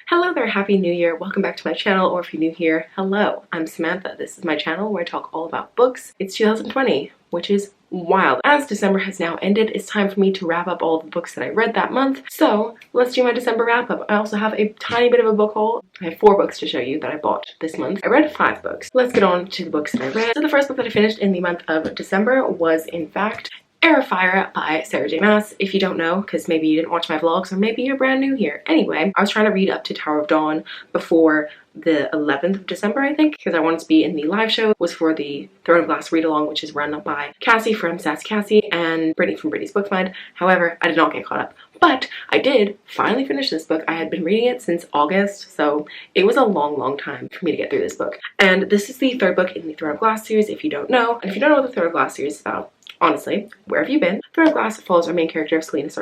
Hello there, happy new year. Welcome back to my channel, or if you're new here, hello. I'm Samantha. This is my channel where I talk all about books. It's 2020, which is wild. As December has now ended, it's time for me to wrap up all the books that I read that month. So let's do my December wrap up. I also have a tiny bit of a book haul. I have 4 books to show you that I bought this month. I read 5 books. Let's get on to the books that I read. So the first book that I finished in the month of December was, in fact, Afire by Sarah J Maas. If you don't know, because maybe you didn't watch my vlogs or maybe you're brand new here. Anyway, I was trying to read up to Tower of Dawn before the 11th of December, I think, because I wanted to be in the live show. It was for the Throne of Glass read-along, which is run by Cassie from Sass Cassie and Brittany from Brittany's Book Find. However, I did not get caught up. But I did finally finish this book. I had been reading it since August, so it was a long time for me to get through this book. And this is the 3rd book in the Throne of Glass series, if you don't know. And if you don't know what the Throne of Glass series is about, honestly, where have you been? Throne of Glass follows our main character, Sweetest,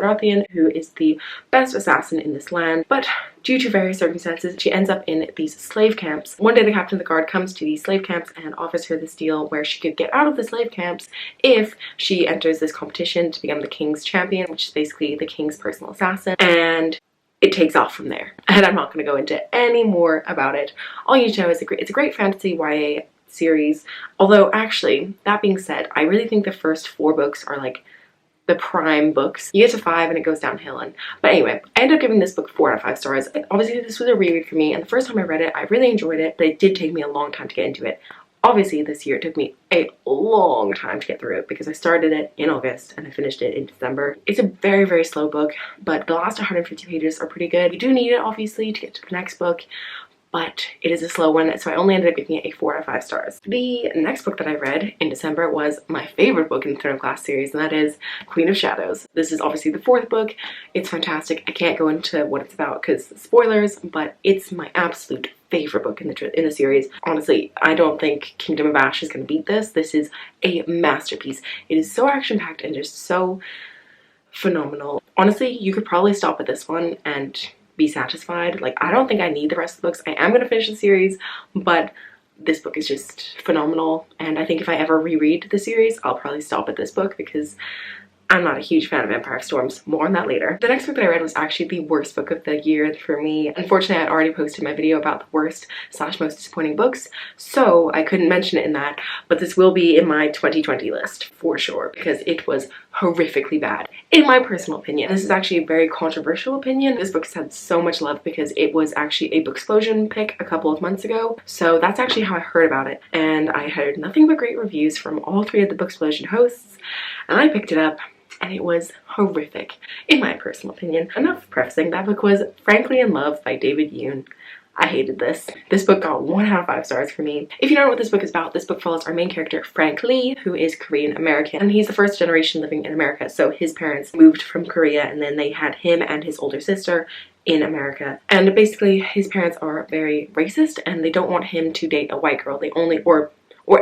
who is the best assassin in this land, but due to various circumstances, she ends up in these slave camps. One day the captain of the guard comes to these slave camps and offers her this deal where she could get out of the slave camps if she enters this competition to become the king's champion, which is basically the king's personal assassin, and it takes off from there. And I'm not going to go into any more about it. All you need to know is it's a great fantasy YA series. Although, actually, that being said, I really think the first 4 books are like the prime books. You get to 5 and it goes downhill. But anyway, I ended up giving this book 4 out of 5 stars. Obviously, this was a reread for me, and the first time I read it, I really enjoyed it, but it did take me a long time to get into it. Obviously, this year it took me a long time to get through it because I started it in August and I finished it in December. It's a very slow book, but the last 150 pages are pretty good. You do need it, obviously, to get to the next book, but it is a slow one, so I only ended up giving it a 4 out of 5 stars. The next book that I read in December was my favorite book in the Throne of Glass series, and that is Queen of Shadows. This is obviously the 4th book. It's fantastic. I can't go into what it's about because spoilers, but it's my absolute favorite book in the series. Honestly, I don't think Kingdom of Ash is going to beat this. This is a masterpiece. It is so action-packed and just so phenomenal. Honestly, you could probably stop at this one and be satisfied. Like, I don't think I need the rest of the books. I am going to finish the series, but this book is just phenomenal, and I think if I ever reread the series, I'll probably stop at this book because I'm not a huge fan of Empire of Storms. More on that later. The next book that I read was actually the worst book of the year for me. Unfortunately, I'd already posted my video about the worst / most disappointing books, so I couldn't mention it in that, but this will be in my 2020 list for sure because it was horrifically bad, in my personal opinion. This is actually a very controversial opinion. This book has had so much love because it was actually a Booksplosion pick a couple of months ago, so that's actually how I heard about it, and I heard nothing but great reviews from all 3 of the Booksplosion hosts, and I picked it up. And it was horrific, in my personal opinion. Enough prefacing, that book was Frankly in Love by David Yoon. I hated this. This book got 1 out of 5 stars for me. If you don't know what this book is about, this book follows our main character, Frank Lee, who is Korean American. And he's the first generation living in America. So his parents moved from Korea and then they had him and his older sister in America. And basically his parents are very racist and they don't want him to date a white girl. They only, or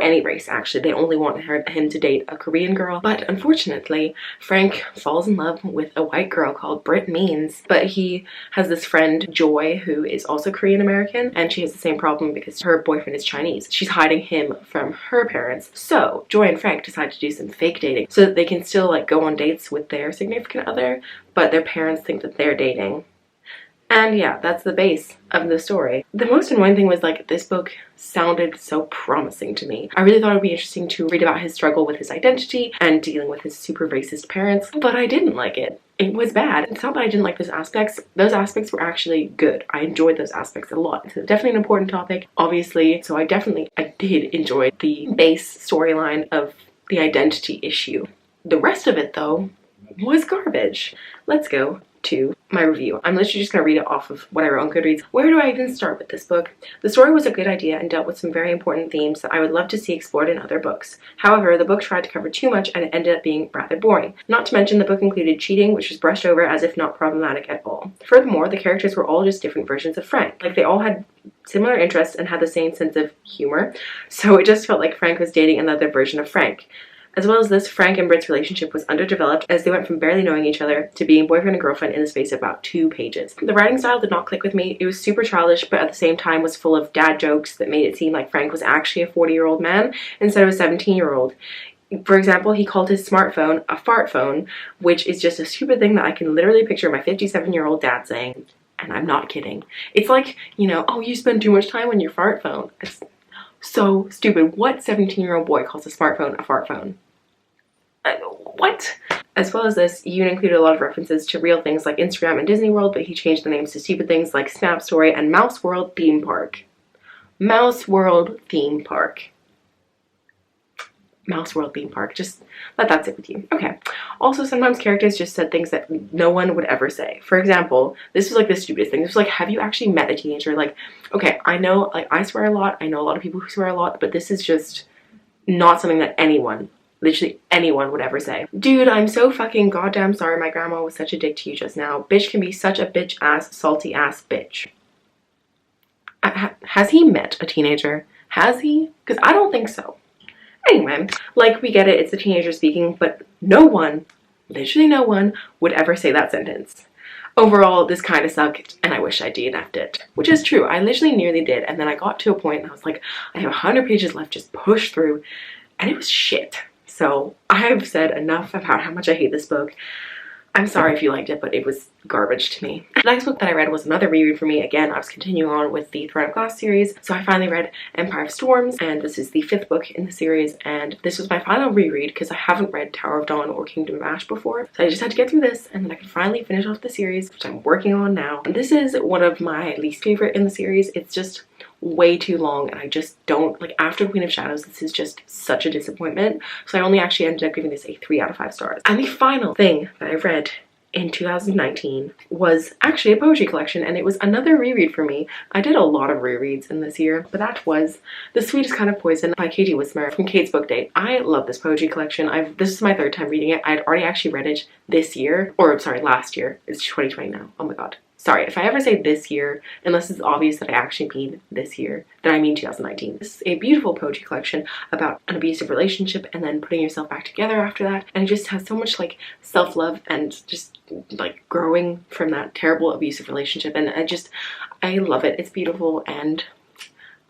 any race actually, they only want him to date a Korean girl. But unfortunately, Frank falls in love with a white girl called Britt Means, but he has this friend, Joy, who is also Korean American, and she has the same problem because her boyfriend is Chinese. She's hiding him from her parents. So Joy and Frank decide to do some fake dating so that they can still like go on dates with their significant other, but their parents think that they're dating. And yeah, that's the base of the story. The most annoying thing was, like, this book sounded so promising to me. I really thought it would be interesting to read about his struggle with his identity and dealing with his super racist parents, but I didn't like it. It was bad. It's not that I didn't like those aspects. Those aspects were actually good. I enjoyed those aspects a lot. It's definitely an important topic, obviously, so I did enjoy the base storyline of the identity issue. The rest of it, though, was garbage. Let's go to my review. I'm literally just going to read it off of what I wrote on Goodreads. Where do I even start with this book? The story was a good idea and dealt with some very important themes that I would love to see explored in other books. However, the book tried to cover too much and it ended up being rather boring. Not to mention the book included cheating, which was brushed over as if not problematic at all. Furthermore, the characters were all just different versions of Frank. Like, they all had similar interests and had the same sense of humor, so it just felt like Frank was dating another version of Frank. As well as this, Frank and Britt's relationship was underdeveloped as they went from barely knowing each other to being boyfriend and girlfriend in the space of about 2 pages. The writing style did not click with me. It was super childish, but at the same time was full of dad jokes that made it seem like Frank was actually a 40-year-old man instead of a 17-year-old. For example, he called his smartphone a fart phone, which is just a stupid thing that I can literally picture my 57-year-old dad saying. And I'm not kidding. It's like, you know, oh, you spend too much time on your fart phone. It's so stupid. What 17-year-old boy calls a smartphone a fart phone? What? As well as this, Yoon included a lot of references to real things like Instagram and Disney World, but he changed the names to stupid things like Snap Story and Mouse World Theme Park. Mouse World Theme Park. Mouse World Theme Park. Just let that sit with you. Okay. Also, sometimes characters just said things that no one would ever say. For example, this was like the stupidest thing. This was like, have you actually met a teenager? Like, okay, I know, like, I swear a lot. I know a lot of people who swear a lot, but this is just not something that anyone, literally anyone, would ever say. Dude, I'm so fucking goddamn sorry my grandma was such a dick to you just now. Bitch can be such a bitch ass, salty ass bitch. Has he met a teenager? Has he? Because I don't think so. Anyway, like, we get it, it's the teenager speaking, but no one, literally no one, would ever say that sentence. Overall, this kind of sucked, and I wish I DNF'd it. Which is true, I literally nearly did, and then I got to a point and I was like, I have 100 pages left, just push through, and it was shit. So, I have said enough about how much I hate this book. I'm sorry if you liked it, but it was garbage to me. The next book that I read was another reread for me. Again, I was continuing on with the Throne of Glass series, so I finally read Empire of Storms, and this is the 5th book in the series, and this was my final reread because I haven't read Tower of Dawn or Kingdom of Ash before, so I just had to get through this, and then I can finally finish off the series, which I'm working on now. And this is one of my least favorite in the series. It's just way too long, and I just don't like. After Queen of Shadows, this is just such a disappointment, so I only actually ended up giving this a 3 out of 5 stars. And the final thing that I read in 2019 was actually a poetry collection, and it was another reread for me. I did a lot of rereads in this year, but that was The Sweetest Kind of Poison by Katie Wismer from Kate's Book Date. I love this poetry collection. This is my 3rd time reading it. I'd already actually read it this year, or sorry, last year. It's 2020 now. Oh my god. Sorry, if I ever say this year, unless it's obvious that I actually mean this year, then I mean 2019. This is a beautiful poetry collection about an abusive relationship and then putting yourself back together after that. And it just has so much like self-love and just like growing from that terrible abusive relationship. And I love it. It's beautiful, and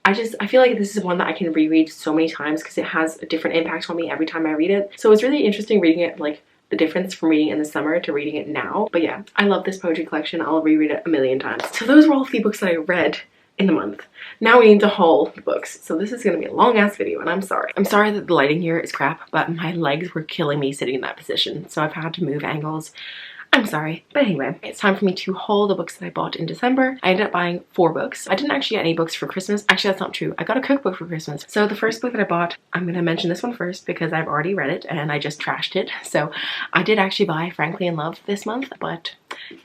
I feel like this is one that I can reread so many times because it has a different impact on me every time I read it. So it's really interesting reading it, like the difference from reading it in the summer to reading it now. But yeah, I love this poetry collection. I'll reread it a million times. So those were all the books that I read in the month. Now we need to haul the books. So this is gonna be a long ass video, and I'm sorry. I'm sorry that the lighting here is crap, but my legs were killing me sitting in that position, so I've had to move angles. I'm sorry. But anyway, it's time for me to haul the books that I bought in December. I ended up buying 4 books. I didn't actually get any books for Christmas. Actually, that's not true. I got a cookbook for Christmas. So the first book that I bought, I'm going to mention this one first because I've already read it and I just trashed it. So I did actually buy Frankly in Love this month, but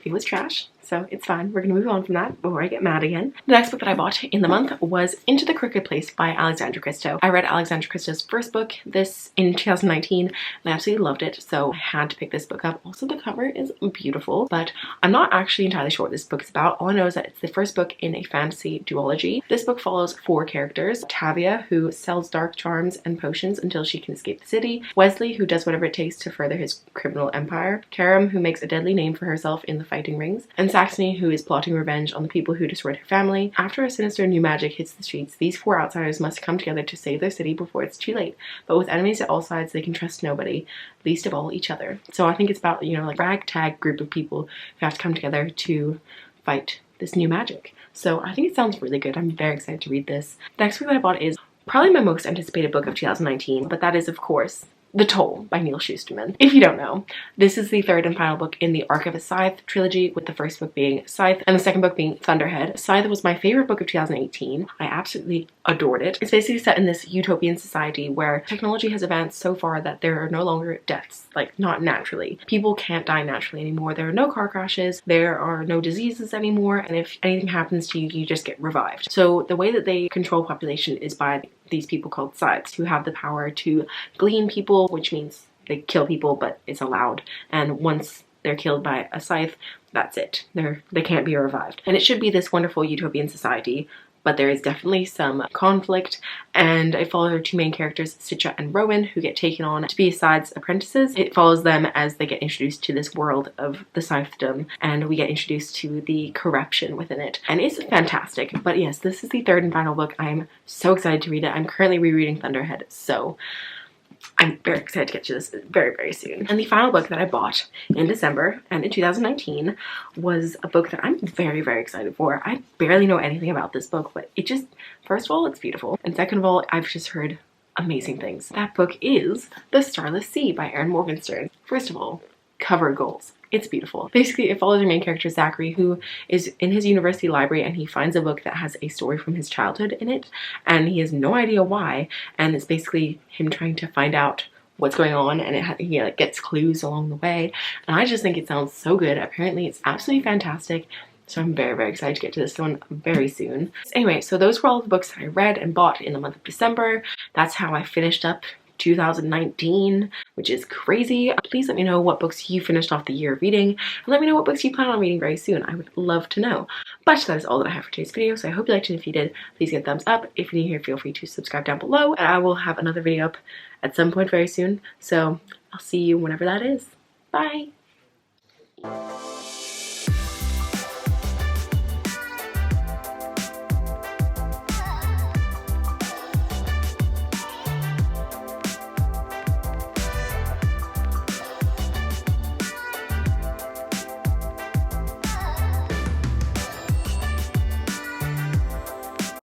it was trash. So it's fine. We're going to move on from that before I get mad again. The next book that I bought in the month was Into the Crooked Place by Alexandra Christo. I read Alexandra Christo's first book in 2019 and I absolutely loved it. So I had to pick this book up. Also, the cover is beautiful, but I'm not actually entirely sure what this book is about. All I know is that it's the first book in a fantasy duology. This book follows 4 characters. Tavia, who sells dark charms and potions until she can escape the city. Wesley, who does whatever it takes to further his criminal empire. Karam, who makes a deadly name for herself in the fighting rings. And Saxony, who is plotting revenge on the people who destroyed her family. After a sinister new magic hits the streets, these 4 outsiders must come together to save their city before it's too late. But with enemies at all sides, they can trust nobody, least of all each other. So I think it's about, you know, like ragtag group of people who have to come together to fight this new magic. So I think it sounds really good. I'm very excited to read this. The next book that I bought is probably my most anticipated book of 2019, but that is, of course, The Toll by Neil Shusterman. If you don't know, this is the 3rd and final book in the Arc of a Scythe trilogy, with the first book being Scythe and the second book being Thunderhead. Scythe was my favorite book of 2018. I absolutely adored it. It's basically set in this utopian society where technology has advanced so far that there are no longer deaths, like not naturally. People can't die naturally anymore. There are no car crashes, there are no diseases anymore, and if anything happens to you, you just get revived. So the way that they control population is by these people called scythes, who have the power to glean people, which means they kill people, but it's allowed. And once they're killed by a scythe, that's it. They can't be revived. And it should be this wonderful utopian society, but there is definitely some conflict, and it follows our 2 main characters, Citra and Rowan, who get taken on to be Scythe's apprentices. It follows them as they get introduced to this world of the Scythedom, and we get introduced to the corruption within it. And it's fantastic. But yes, this is the 3rd and final book. I'm so excited to read it. I'm currently rereading Thunderhead, so I'm very excited to get to this very, very soon. And the final book that I bought in December and in 2019 was a book that I'm very, very excited for. I barely know anything about this book, but it just, first of all, it's beautiful. And second of all, I've just heard amazing things. That book is The Starless Sea by Erin Morgenstern. First of all, cover goals. It's beautiful. Basically, it follows our main character, Zachary, who is in his university library and he finds a book that has a story from his childhood in it, and he has no idea why, and it's basically him trying to find out what's going on, and he like gets clues along the way, and I just think it sounds so good. Apparently, it's absolutely fantastic. So I'm very, very excited to get to this one very soon. Anyway, so those were all the books that I read and bought in the month of December. That's how I finished up 2019, which is crazy. Please let me know what books you finished off the year reading, and let me know what books you plan on reading very soon. I would love to know. But that is all that I have for today's video, so I hope you liked it. If you did, please give a thumbs up. If you're new here, feel free to subscribe down below, and I will have another video up at some point very soon, so I'll see you whenever that is. Bye!